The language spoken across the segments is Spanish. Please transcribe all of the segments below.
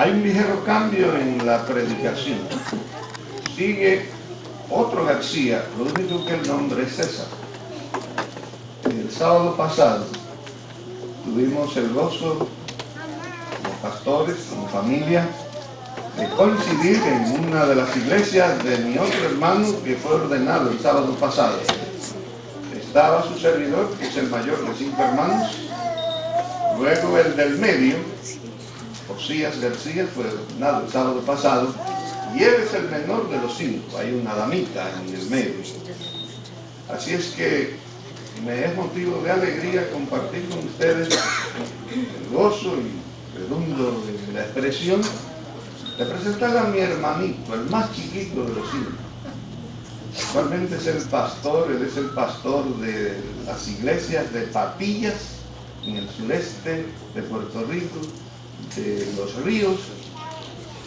Hay un ligero cambio en la predicación. Sigue otro García, lo único que el nombre es César. El sábado pasado tuvimos el gozo, como pastores, como familia, de coincidir en una de las iglesias de mi otro hermano que fue ordenado el sábado pasado. Estaba su servidor, que es el mayor de 5 hermanos, luego el del medio, Josías García, fue ordenado el sábado pasado, y él es el menor de los 5, hay una damita en el medio. Así es que me es motivo de alegría compartir con ustedes el gozo y redundo de la expresión de presentar a mi hermanito, el más chiquito de los 5. Actualmente es el pastor, él es el pastor de las iglesias de Patillas, en el sureste de Puerto Rico, de Los Ríos.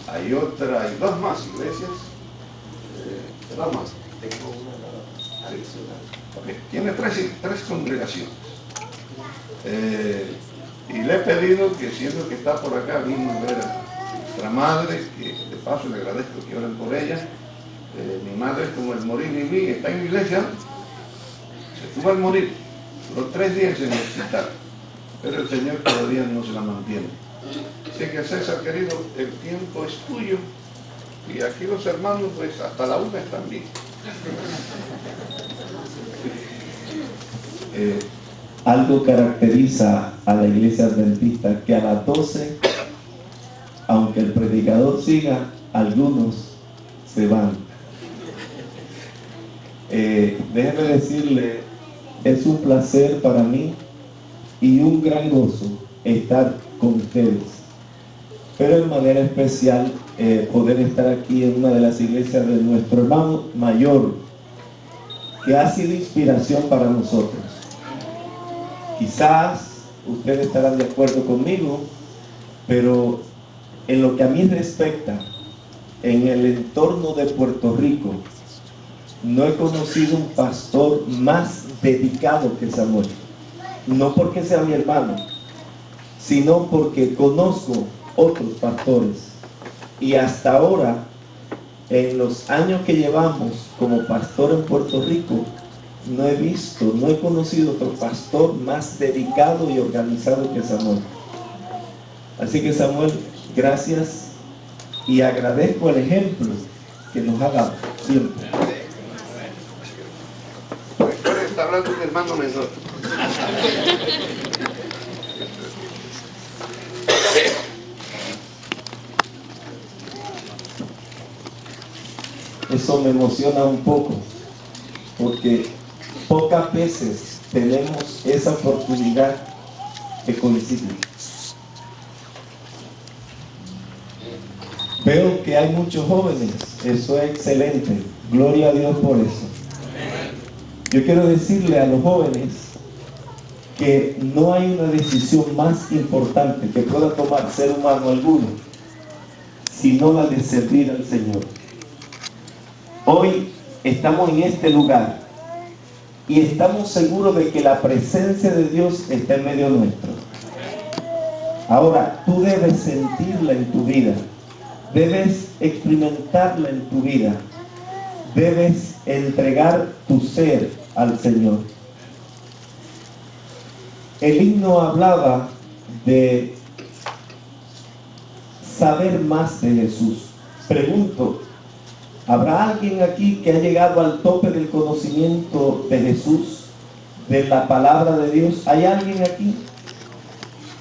Hay 2 más iglesias. ¿Dos más? Tengo una adicional. Okay. Tiene 3 congregaciones. Y le he pedido que, siendo que está por acá, vino a ver a nuestra madre, que de paso le agradezco que oren por ella. Mi madre, como el morir y mí, está en la iglesia, se tuvo al morir, duró 3 días en el hospital, pero el Señor todavía no se la mantiene. Así que, César querido, el tiempo es tuyo, y aquí los hermanos, pues hasta la 1 están bien. Algo caracteriza a la iglesia adventista, que a las 12, aunque el predicador siga, algunos se van. Déjeme decirle, es un placer para mí y un gran gozo estar con ustedes, pero de manera especial poder estar aquí en una de las iglesias de nuestro hermano mayor, que ha sido inspiración para nosotros. Quizás ustedes estarán de acuerdo conmigo, pero en lo que a mí respecta, en el entorno de Puerto Rico, no he conocido un pastor más dedicado que Samuel. No porque sea mi hermano, sino porque conozco otros pastores. Y hasta ahora, en los años que llevamos como pastor en Puerto Rico, no he conocido otro pastor más dedicado y organizado que Samuel. Así que, Samuel, gracias, y agradezco el ejemplo que nos ha dado siempre. Está hablando un hermano menor. Eso me emociona un poco, porque pocas veces tenemos esa oportunidad de coincidir. Veo que hay muchos jóvenes, eso es excelente, gloria a Dios por eso. Yo quiero decirle a los jóvenes que no hay una decisión más importante que pueda tomar ser humano alguno, sino la de servir al Señor. Hoy estamos en este lugar y estamos seguros de que la presencia de Dios está en medio nuestro. Ahora, tú debes sentirla en tu vida, debes experimentarla en tu vida, debes entregar tu ser al Señor. El himno hablaba de saber más de Jesús. Pregunto, ¿habrá alguien aquí que ha llegado al tope del conocimiento de Jesús, de la palabra de Dios? ¿Hay alguien aquí?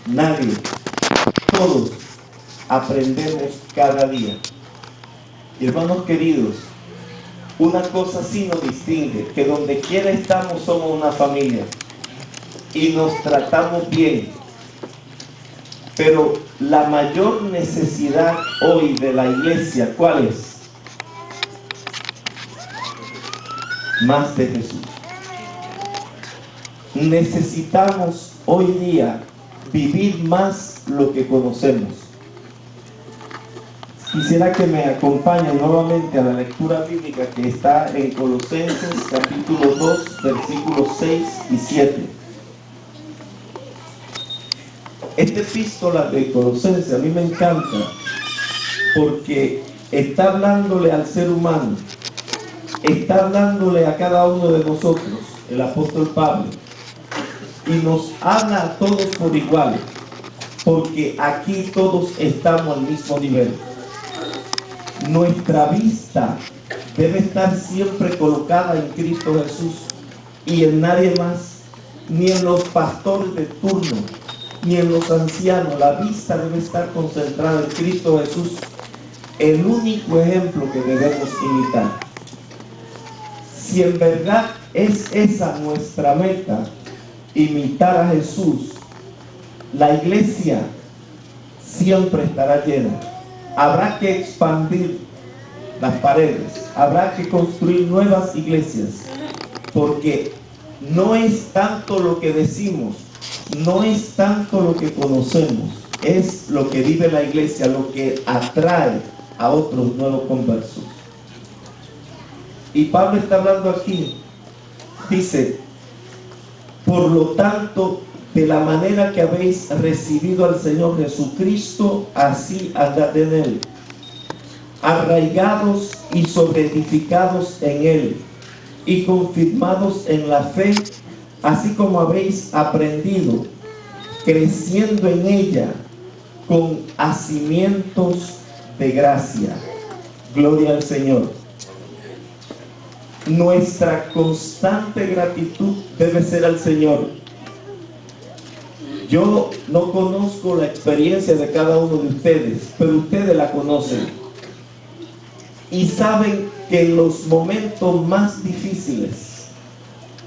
Nadie. Todos aprendemos cada día. Hermanos queridos, una cosa sí nos distingue, que donde quiera estamos somos una familia y nos tratamos bien. Pero la mayor necesidad hoy de la iglesia, ¿cuál es? Más de Jesús. Necesitamos hoy día vivir más lo que conocemos. Quisiera que me acompañen nuevamente a la lectura bíblica que está en Colosenses capítulo 2, versículos 6 y 7. Esta epístola de Colosenses a mí me encanta porque está hablándole al ser humano, está hablándole a cada uno de nosotros, el apóstol Pablo, y nos habla a todos por igual, porque aquí todos estamos al mismo nivel. Nuestra vista debe estar siempre colocada en Cristo Jesús y en nadie más, ni en los pastores de turno, ni en los ancianos. La vista debe estar concentrada en Cristo Jesús, el único ejemplo que debemos imitar. Si en verdad es esa nuestra meta, imitar a Jesús, la iglesia siempre estará llena. Habrá que expandir las paredes, habrá que construir nuevas iglesias, porque no es tanto lo que decimos, no es tanto lo que conocemos, es lo que vive la iglesia, lo que atrae a otros nuevos conversos. Y Pablo está hablando aquí, dice, por lo tanto, de la manera que habéis recibido al Señor Jesucristo, así andad en Él, arraigados y sobreedificados en Él, y confirmados en la fe, así como habéis aprendido, creciendo en ella, con hacimientos de gracia. Gloria al Señor. Nuestra constante gratitud debe ser al Señor. Yo no conozco la experiencia de cada uno de ustedes, pero ustedes la conocen. Y saben que en los momentos más difíciles,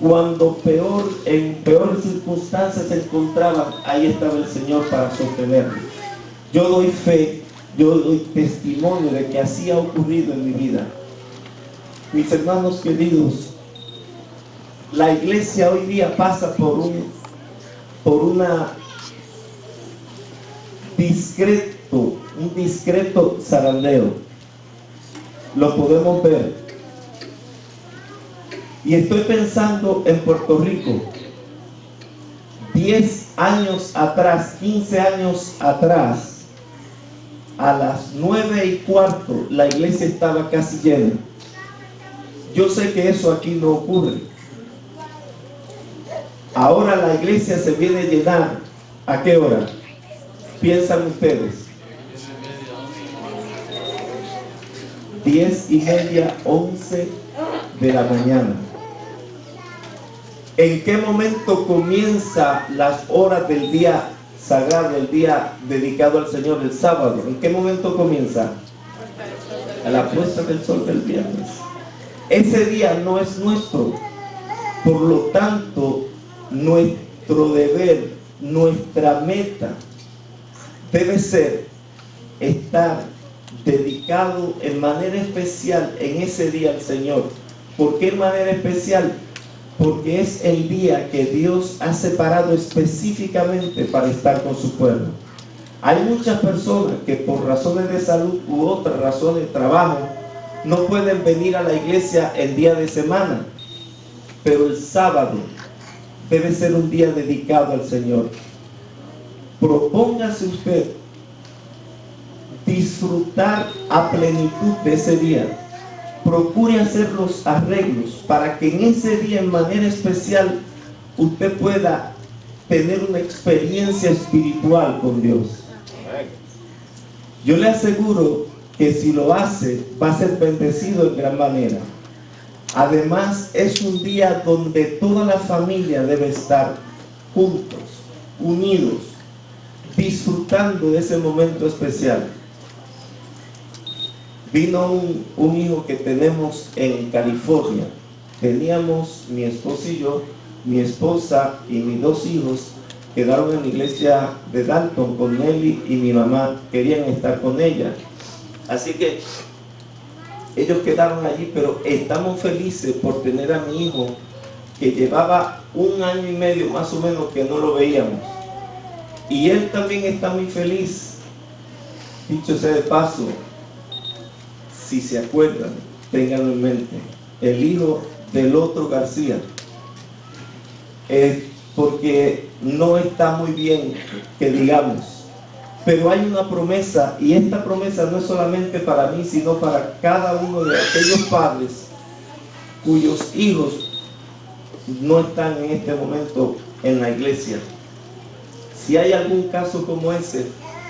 cuando en peores circunstancias se encontraban, ahí estaba el Señor para sostenerlos. Yo doy fe, yo doy testimonio de que así ha ocurrido en mi vida. Mis hermanos queridos, la iglesia hoy día pasa por un discreto zarandeo. Lo podemos ver. Y estoy pensando en Puerto Rico. 10 años atrás, 15 años atrás, a las 9:15, la iglesia estaba casi llena. Yo sé que eso aquí no ocurre. Ahora la iglesia se viene a llenar. ¿A qué hora? ¿Piensan ustedes? 10:30, 11 de la mañana. ¿En qué momento comienza las horas del día sagrado, el día dedicado al Señor, el sábado? ¿En qué momento comienza? A la puesta del sol del viernes. Ese día no es nuestro. Por lo tanto, nuestro deber, nuestra meta debe ser estar dedicado en manera especial en ese día al Señor. ¿Por qué en manera especial? Porque es el día que Dios ha separado específicamente para estar con su pueblo. Hay muchas personas que por razones de salud u otras razones de trabajo no pueden venir a la iglesia el día de semana, pero el sábado debe ser un día dedicado al Señor. Propóngase usted disfrutar a plenitud de ese día. Procure hacer los arreglos para que en ese día en manera especial usted pueda tener una experiencia espiritual con Dios. Yo le aseguro que si lo hace va a ser bendecido en gran manera. Además es un día donde toda la familia debe estar juntos, unidos, disfrutando de ese momento especial. Vino un hijo que tenemos en California. Teníamos mi esposo y yo, mi esposa y mis 2 hijos quedaron en la iglesia de Dalton con Nelly y mi mamá querían estar con ella. Así que ellos quedaron allí, pero estamos felices por tener a mi hijo que llevaba 1 año y medio más o menos que no lo veíamos. Y él también está muy feliz. Dicho sea de paso, si se acuerdan, ténganlo en mente, el hijo del otro García, porque no está muy bien que digamos, Pero hay una promesa, y esta promesa no es solamente para mí, sino para cada uno de aquellos padres cuyos hijos no están en este momento en la iglesia. Si hay algún caso como ese,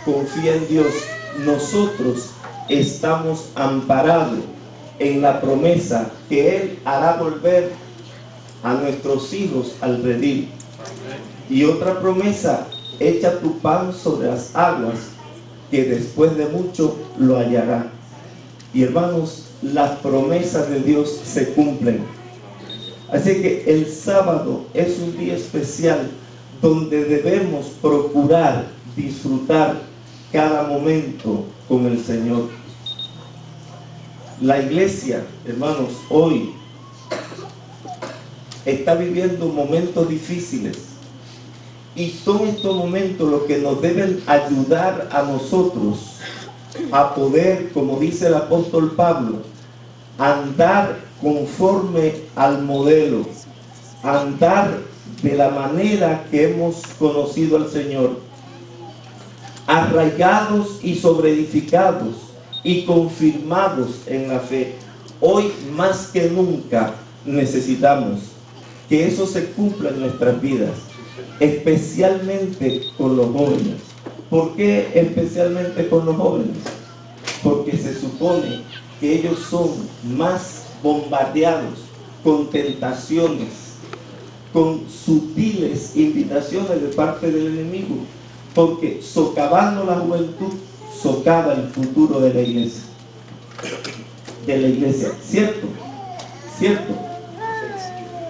confía en Dios. Nosotros estamos amparados en la promesa que Él hará volver a nuestros hijos al redil. Y otra promesa: echa tu pan sobre las aguas, que después de mucho lo hallará. Y hermanos, las promesas de Dios se cumplen. Así que el sábado es un día especial donde debemos procurar disfrutar cada momento con el Señor. La iglesia, hermanos, hoy está viviendo momentos difíciles, y son estos momentos los que nos deben ayudar a nosotros a poder, como dice el apóstol Pablo, andar conforme al modelo, andar de la manera que hemos conocido al Señor, arraigados y sobreedificados y confirmados en la fe. Hoy más que nunca necesitamos que eso se cumpla en nuestras vidas, especialmente con los jóvenes. ¿Por qué especialmente con los jóvenes? Porque se supone que ellos son más bombardeados con tentaciones, con sutiles invitaciones de parte del enemigo, porque socavando la juventud, socava el futuro de la iglesia. ¿Cierto? ¿Cierto?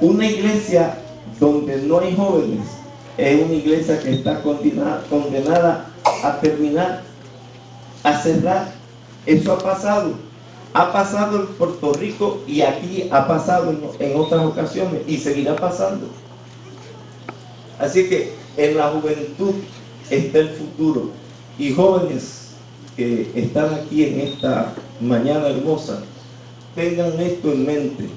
Una iglesia donde no hay jóvenes es una iglesia que está condenada a terminar, a cerrar. Eso ha pasado en Puerto Rico, y aquí ha pasado en otras ocasiones, y seguirá pasando. Así que en la juventud está el futuro. Y jóvenes que están aquí en esta mañana hermosa, tengan esto en mente: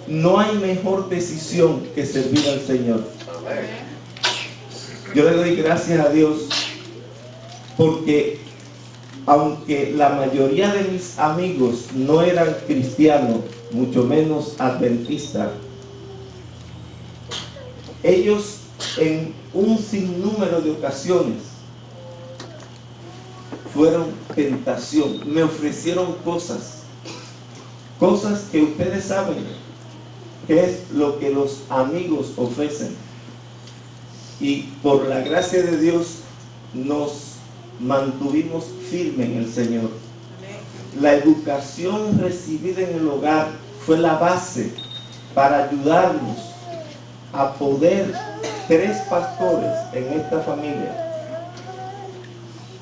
no hay mejor decisión que servir al Señor. Yo le doy gracias a Dios porque aunque la mayoría de mis amigos no eran cristianos, mucho menos adventistas, ellos en un sinnúmero de ocasiones fueron tentación, me ofrecieron cosas que ustedes saben que es lo que los amigos ofrecen, y por la gracia de Dios nos mantuvimos firmes en el Señor. La educación recibida en el hogar fue la base para ayudarnos a poder 3 pastores en esta familia.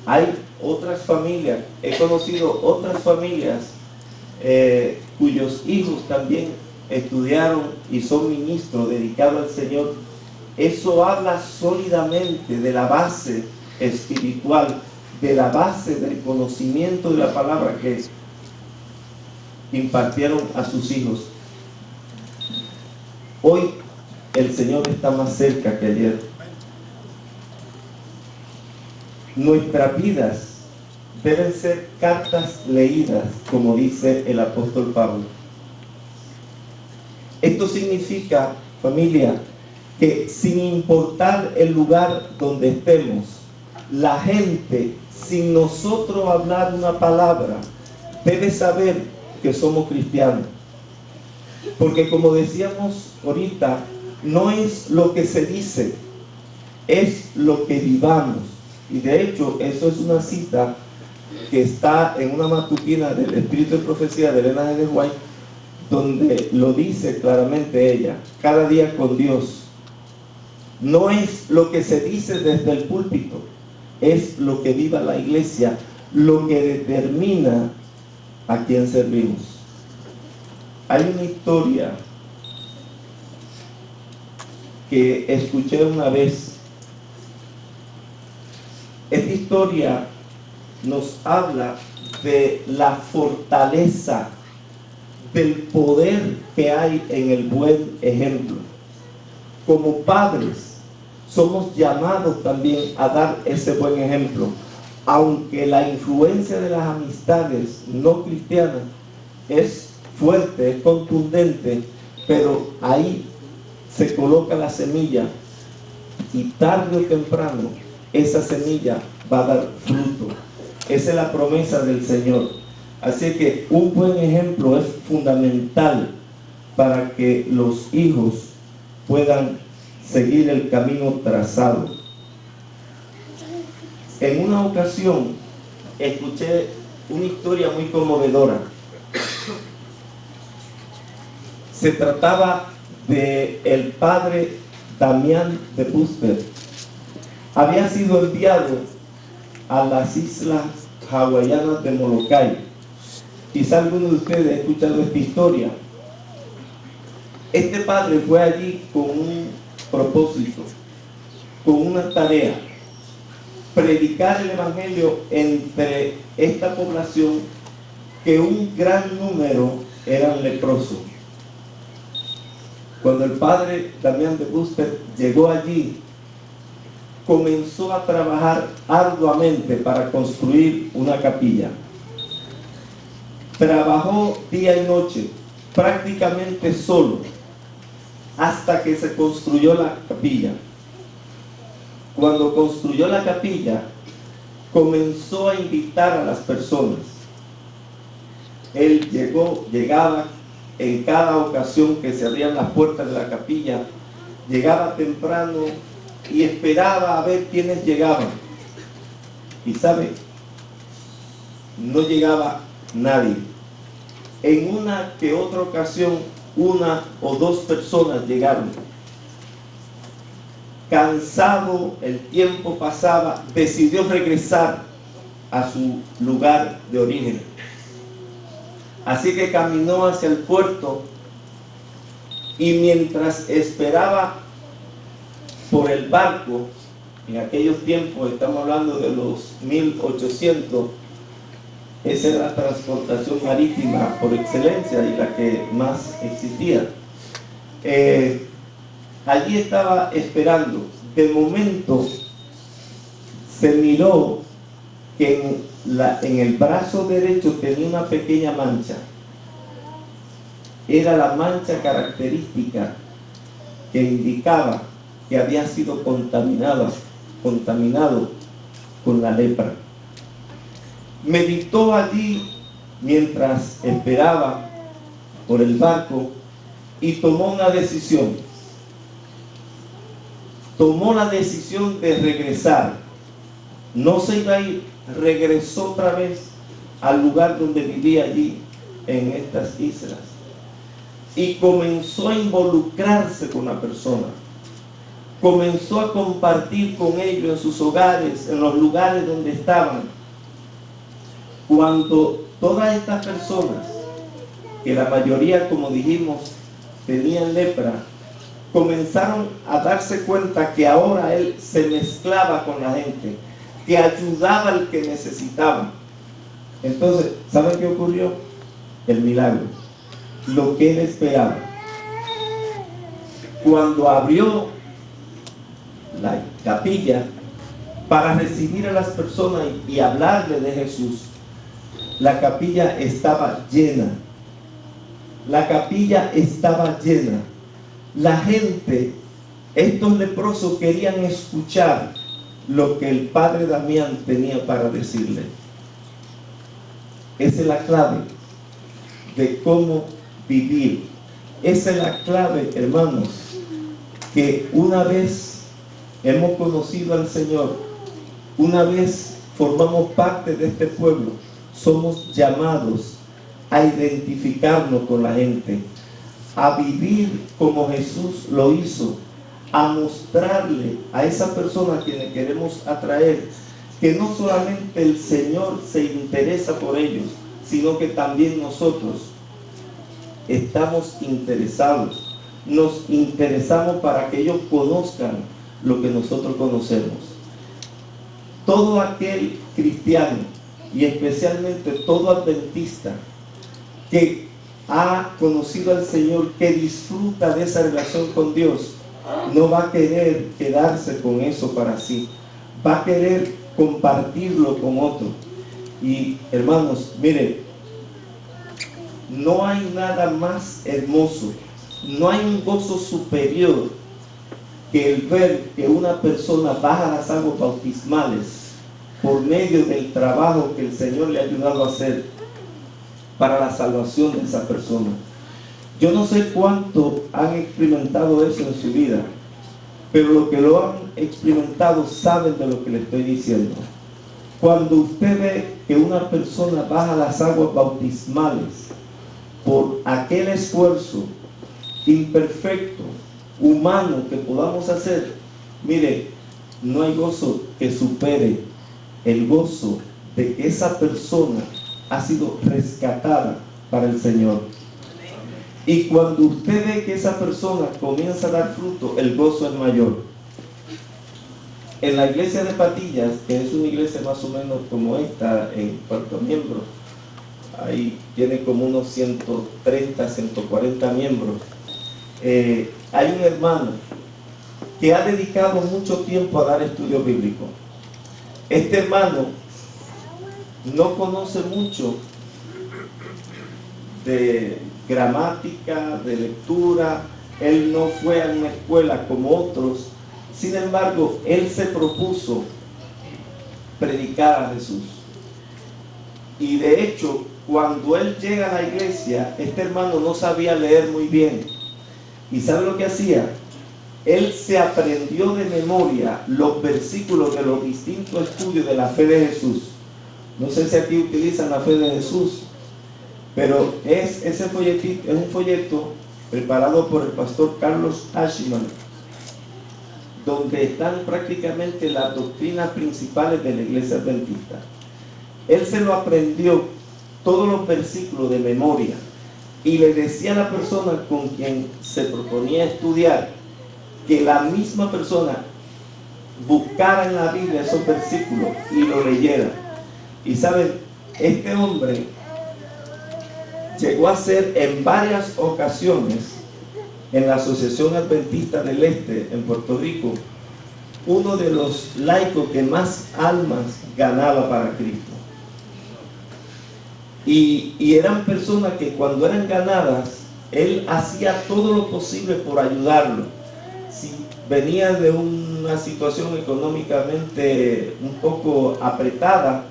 Hay otras familias, he conocido otras familias cuyos hijos también estudiaron y son ministros dedicados al Señor. Eso habla sólidamente de la base espiritual, de la base del conocimiento de la palabra que impartieron a sus hijos. Hoy el Señor está más cerca que ayer. Nuestras vidas deben ser cartas leídas, como dice el apóstol Pablo. Esto significa, familia, que sin importar el lugar donde estemos, la gente, sin nosotros hablar una palabra, debe saber que somos cristianos. Porque como decíamos ahorita, no es lo que se dice, es lo que vivamos. Y de hecho, eso es una cita que está en una matutina del Espíritu de Profecía de Elena G. White, donde lo dice claramente ella: cada día con Dios. No es lo que se dice desde el púlpito, es lo que viva la iglesia, lo que determina a quién servimos. Hay una historia que escuché una vez. Esta historia nos habla de la fortaleza, del poder que hay en el buen ejemplo. Como padres, somos llamados también a dar ese buen ejemplo. Aunque la influencia de las amistades no cristianas es fuerte, es contundente, pero ahí se coloca la semilla y tarde o temprano esa semilla va a dar fruto. Esa es la promesa del Señor. Así que un buen ejemplo es fundamental para que los hijos puedan seguir el camino trazado. En una ocasión escuché una historia muy conmovedora. Se trataba de el padre Damián de Busper. Había sido enviado a las islas hawaianas de Molokai. Quizá alguno de ustedes ha escuchado esta historia. Este padre fue allí con un propósito, con una tarea: predicar el evangelio entre esta población, que un gran número eran leprosos. Cuando el padre Damián de Busper llegó allí, comenzó a trabajar arduamente para construir una capilla. Trabajó día y noche, prácticamente solo, hasta que se construyó la capilla. Cuando construyó la capilla, comenzó a invitar a las personas. Él llegaba en cada ocasión que se abrían las puertas de la capilla, llegaba temprano y esperaba a ver quiénes llegaban. Y sabe, no llegaba nadie. En una que otra ocasión, una o dos personas llegaron. Cansado, el tiempo pasaba, decidió regresar a su lugar de origen. Así que caminó hacia el puerto y mientras esperaba por el barco, en aquellos tiempos, estamos hablando de los 1800, esa era la transportación marítima por excelencia y la que más existía. Allí estaba esperando. De momento se miró que en el brazo derecho tenía una pequeña mancha. Era la mancha característica que indicaba que había sido contaminado con la lepra. Meditó allí mientras esperaba por el barco y tomó una decisión. Tomó la decisión de regresar. No se iba a ir, regresó otra vez al lugar donde vivía allí, en estas islas. Y comenzó a involucrarse con la persona. Comenzó a compartir con ellos en sus hogares, en los lugares donde estaban. Cuando todas estas personas, que la mayoría, como dijimos, tenían lepra, comenzaron a darse cuenta que ahora él se mezclaba con la gente, que ayudaba al que necesitaba. Entonces, ¿saben qué ocurrió? El milagro, lo que él esperaba. Cuando abrió la capilla para recibir a las personas y hablarle de Jesús, la capilla estaba llena. La capilla estaba llena. La gente, estos leprosos, querían escuchar lo que el padre Damián tenía para decirle. Esa es la clave de cómo vivir. Esa es la clave, hermanos, que una vez hemos conocido al Señor, una vez formamos parte de este pueblo, somos llamados a identificarnos con la gente, a vivir como Jesús lo hizo, a mostrarle a esa persona a quien queremos atraer que no solamente el Señor se interesa por ellos, sino que también nosotros estamos interesados, nos interesamos para que ellos conozcan lo que nosotros conocemos. Todo aquel cristiano, y especialmente todo adventista, que ha conocido al Señor, que disfruta de esa relación con Dios, no va a querer quedarse con eso para sí, va a querer compartirlo con otro. Y hermanos, miren, no hay nada más hermoso, no hay un gozo superior que el ver que una persona baja las aguas bautismales por medio del trabajo que el Señor le ha ayudado a hacer para la salvación de esa persona. Yo no sé cuánto han experimentado eso en su vida, pero los que lo han experimentado saben de lo que le estoy diciendo. Cuando usted ve que una persona baja las aguas bautismales por aquel esfuerzo imperfecto, humano que podamos hacer, mire, no hay gozo que supere el gozo de que esa persona ha sido rescatada para el Señor. Y cuando usted ve que esa persona comienza a dar fruto, el gozo es mayor. En la iglesia de Patillas, que es una iglesia más o menos como esta en cuanto a miembros, ahí tiene como unos 130, 140 miembros. Hay un hermano que ha dedicado mucho tiempo a dar estudio bíblico. Este hermano no conoce mucho de gramática, de lectura, él no fue a una escuela como otros. Sin embargo, él se propuso predicar a Jesús. Y de hecho, cuando él llega a la iglesia, este hermano no sabía leer muy bien. ¿Y sabe lo que hacía? Él se aprendió de memoria los versículos de los distintos estudios de la fe de Jesús. No sé si aquí utilizan la fe de Jesús, pero ese folletito, es un folleto preparado por el pastor Carlos Ashman, donde están prácticamente las doctrinas principales de la iglesia adventista. Él se lo aprendió todos los versículos de memoria y le decía a la persona con quien se proponía estudiar que la misma persona buscara en la Biblia esos versículos y lo leyera. Y saben, este hombre llegó a ser en varias ocasiones en la Asociación Adventista del Este en Puerto Rico uno de los laicos que más almas ganaba para Cristo. Y eran personas que cuando eran ganadas, él hacía todo lo posible por ayudarlo. Si venía de una situación económicamente un poco apretada,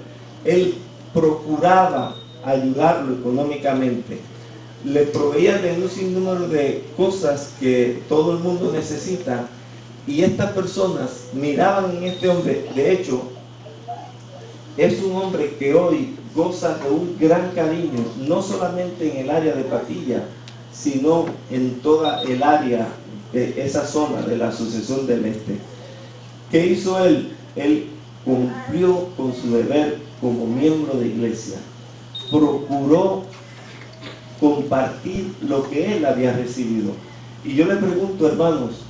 él procuraba ayudarlo económicamente. Le proveía de un sinnúmero de cosas que todo el mundo necesita, y estas personas miraban en este hombre. De hecho, es un hombre que hoy goza de un gran cariño, no solamente en el área de Patilla, sino en toda el área de esa zona de la Asociación del Este. ¿Qué hizo él? Él cumplió con su deber como miembro de iglesia. Procuró compartir lo que él había recibido. Y yo le pregunto, hermanos,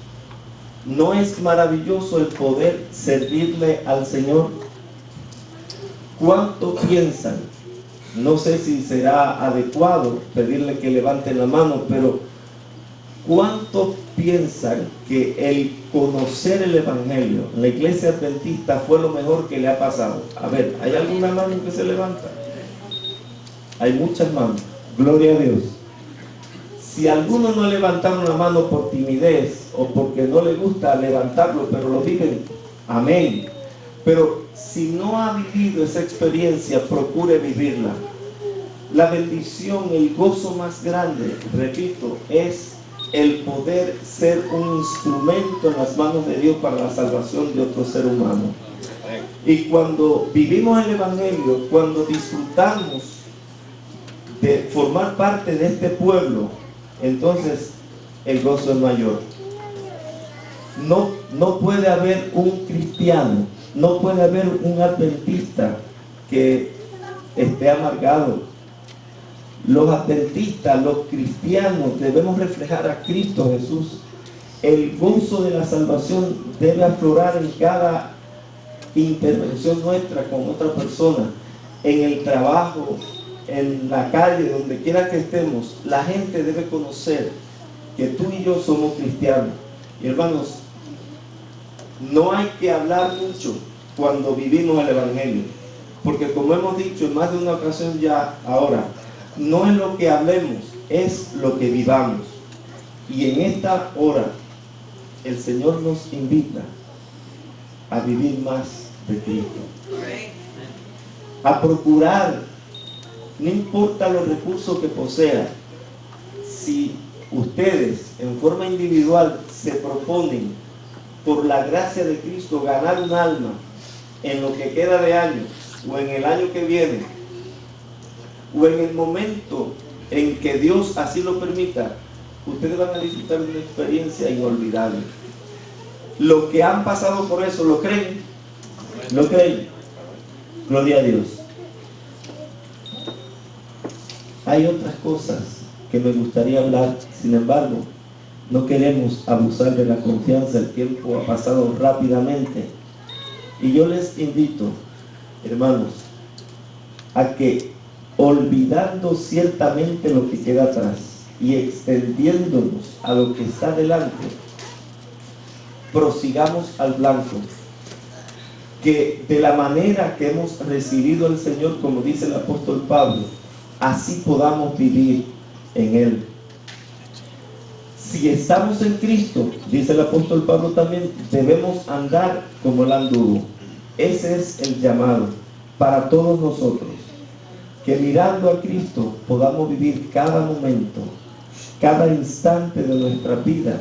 ¿no es maravilloso el poder servirle al Señor? ¿Cuánto piensan? No sé si será adecuado pedirle que levanten la mano, pero ¿cuánto piensan que el conocer el Evangelio en la iglesia adventista fue lo mejor que le ha pasado? A ver, ¿hay alguna mano que se levanta? Hay muchas manos, gloria a Dios. Si alguno no levantaron la mano por timidez o porque no le gusta levantarlo, pero lo viven, amén. Pero si no ha vivido esa experiencia, procure vivirla. La bendición, el gozo más grande, repito, es el poder ser un instrumento en las manos de Dios para la salvación de otro ser humano. Y cuando vivimos el Evangelio, cuando disfrutamos de formar parte de este pueblo, entonces el gozo es mayor. No puede haber un cristiano, no puede haber un adventista que esté amargado. Los adventistas, los cristianos, debemos reflejar a Cristo Jesús. El gozo de la salvación debe aflorar en cada intervención nuestra con otra persona, en el trabajo, en la calle, donde quiera que estemos. La gente debe conocer que tú y yo somos cristianos. Y hermanos, no hay que hablar mucho cuando vivimos el Evangelio, porque como hemos dicho en más de una ocasión ya ahora, no es lo que hablemos, es lo que vivamos. Y en esta hora el Señor nos invita a vivir más de Cristo, a procurar, no importa los recursos que posea, si ustedes en forma individual se proponen por la gracia de Cristo ganar un alma en lo que queda de año o en el año que viene o en el momento en que Dios así lo permita, ustedes van a disfrutar de una experiencia inolvidable. Los que han pasado por eso, ¿lo creen? ¿Lo creen? Gloria a Dios. Hay otras cosas que me gustaría hablar, sin embargo, no queremos abusar de la confianza, el tiempo ha pasado rápidamente. Y yo les invito, hermanos, a que olvidando ciertamente lo que queda atrás y extendiéndonos a lo que está delante, prosigamos al blanco, que de la manera que hemos recibido al Señor, como dice el apóstol Pablo, así podamos vivir en Él. Si estamos en Cristo, dice el apóstol Pablo también, debemos andar como Él anduvo. Ese es el llamado para todos nosotros, que mirando a Cristo podamos vivir cada momento, cada instante de nuestra vida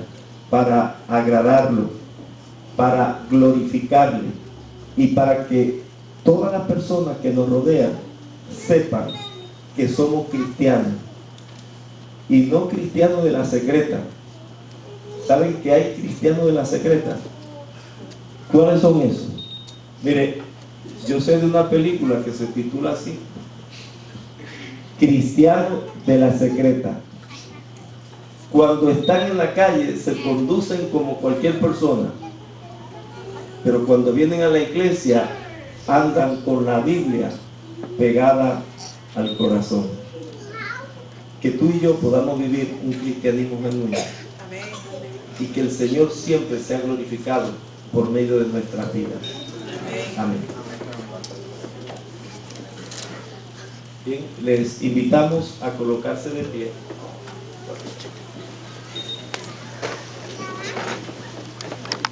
para agradarlo, para glorificarle y para que todas las personas que nos rodean sepan que somos cristianos y no cristianos de la secreta. ¿Saben que hay cristianos de la secreta? ¿Cuáles son esos? Mire, yo sé de una película que se titula así, Cristiano de la secreta. Cuando están en la calle se conducen como cualquier persona, pero cuando vienen a la iglesia andan con la Biblia pegada al corazón. Que tú y yo podamos vivir un cristianismo genuino y que el Señor siempre sea glorificado por medio de nuestras vidas. Amén. Bien, les invitamos a colocarse de pie.